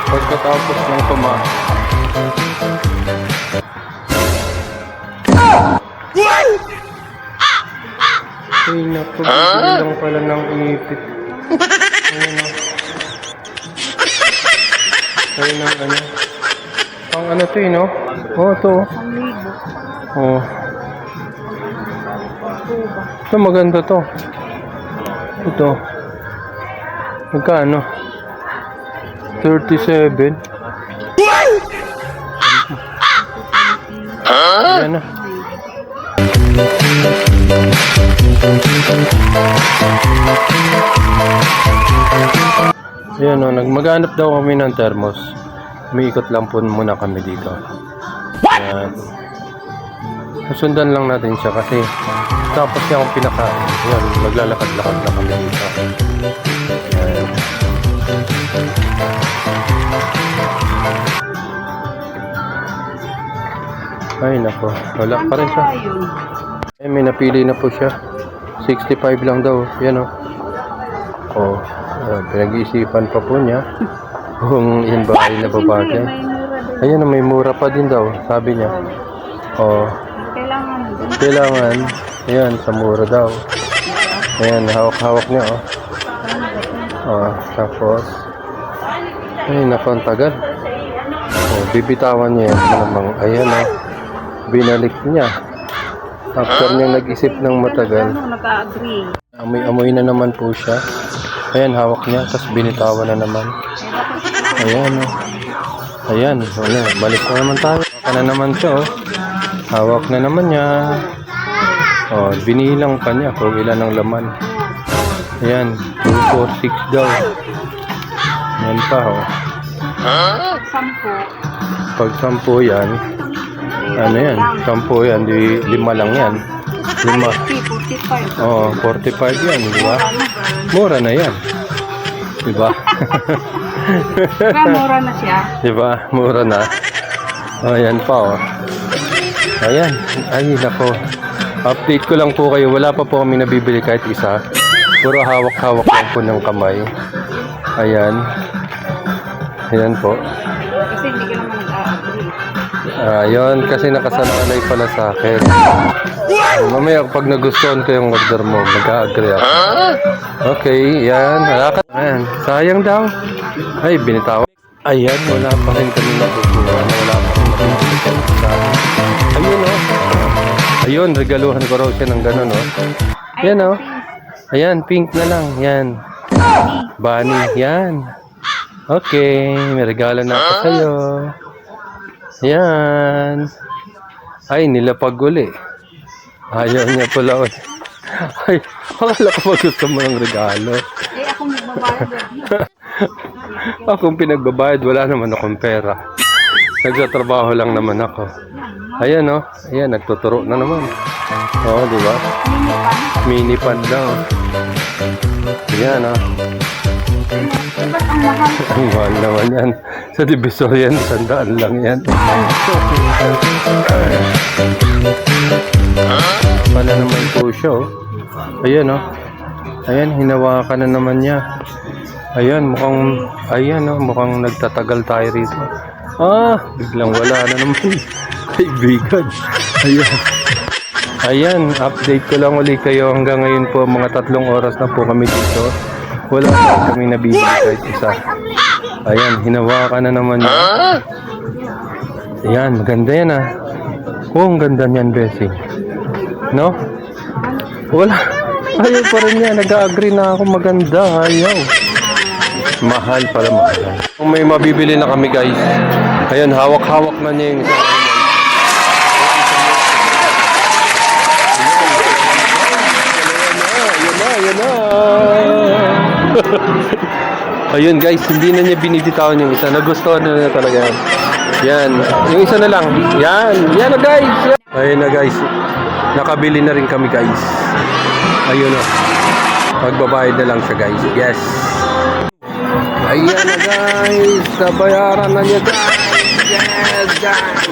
Pagkatapos ng kumain. Ay naku, bibili lang pala ng ipit. Ayun ang ano. Pang ano to no? Oo, to. Oo. Ito maganda to. Ito. Magkano? 37. Ayan na. Ayan o, maghanap daw kami ng thermos. Umiikot lang po muna kami dito. Ayan. Susundan lang natin siya kasi tapos niya akong pinakain. Ayan, maglalakad-lakad na kami dito. Ayan. Ay nako, wala pa rin siya. Ay, may napili na po siya. 65 lang daw. Yan o. Oh, pinag-iisipan pa po niya kung yun ba ay nababagay. Ayan, may mura pa din daw, sabi niya. Oh, kailangan. Ayan, sa mura daw. Ayan, hawak-hawak niya oh. Oh, tapos ay, nako, ang tagal. Oh, bibitawan niya yan. Ayan oh. Binalik niya. After niya nag-isip ng matagal, amoy-amoy na naman po siya. Ayan, hawak niya, tapos binitawan na naman. Ayan, oh. Ayan, wala, balik na naman tayo. Hawak na naman siya, oh. Hawak na naman niya. Oh, binilang pa niya kung ilan ang laman. Ayan, 2, 4, 6 daw. Ayan pa, oh. Pag 10 yan, ano yan? 10 yan, di 5 lang yan. 5. Oh, 45 yan, di ba? Mura na yan. Di ba? Mura na siya. Di ba? Mura na. Oh, yan pa, oh. Ayan. Ay, nako. Update ko lang po kayo. Wala pa po kami nabibili kahit isa. Puro hawak-hawak lang po ng kamay. Ayan. Ayan po. Kasi hindi ka naman nag-a-agree. Ayun, kasi nakasanalay pala sa akin. Mamaya pag nagustuhan ko yung order mo, mag-a-agree ako. Okay, yan. Ayan, sayang daw. Ay, binitawan. Ayan, wala pa rin kami nakukuha. Wala pa rin nakukuha sa akin. Ayun, oh. Ayun, regaluhan ko raw siya ng gano'n, oh. Ayan, oh. Ayan, pink na lang. Yan. Bunny, yan. Okay, may regalo na ako sa'yo. Yan. Ay, nilapag uli. Ayaw niya pala. Ay, akala ko ba gusto mo ng regalo? Eh, ako magbabayad. Akong pinagbabayad, wala naman akong pera. Nagsatrabaho lang naman ako. Ayan, oh. Ayan, nagtuturo na naman. Oo, di ba? Mini pan daw. Ayan, oh. Ang mahal naman yan. Sa Divisoria, 100 lang yan. Pala naman po siya, oh. Ayan, oh. Ayan, hinawakan na naman niya. Ayan, mukhang nagtatagal tayo rito. Ah, biglang wala na naman. Kaibigan. Ayan. Ayan, update ko lang ulit kayo. Hanggang ngayon po, mga 3 oras na po kami dito. Wala pa kami nabibili kahit isa. Ayan, hinawakan na naman niya. Ayan, maganda yan ah. Oh, ang ganda niyan, Bessie. No? Wala. Ayaw pa rin niya. Nag-agree na ako maganda. Ayaw. Mahal pala, mahal. Kung may mabibili na kami guys. Ayan, hawak-hawak na niya yung isang Ayan na. Ayun guys, hindi na niya binibitawan yung isa. Nagustuhan na niya talaga yan. Yan. Yung isa na lang. Yan. Yan na guys. Ayun na guys. Nakabili na rin kami guys. Ayun na. Magbabayad na lang siya guys. Yes. Ayan na guys. Nabayaran na niya guys. Yes guys.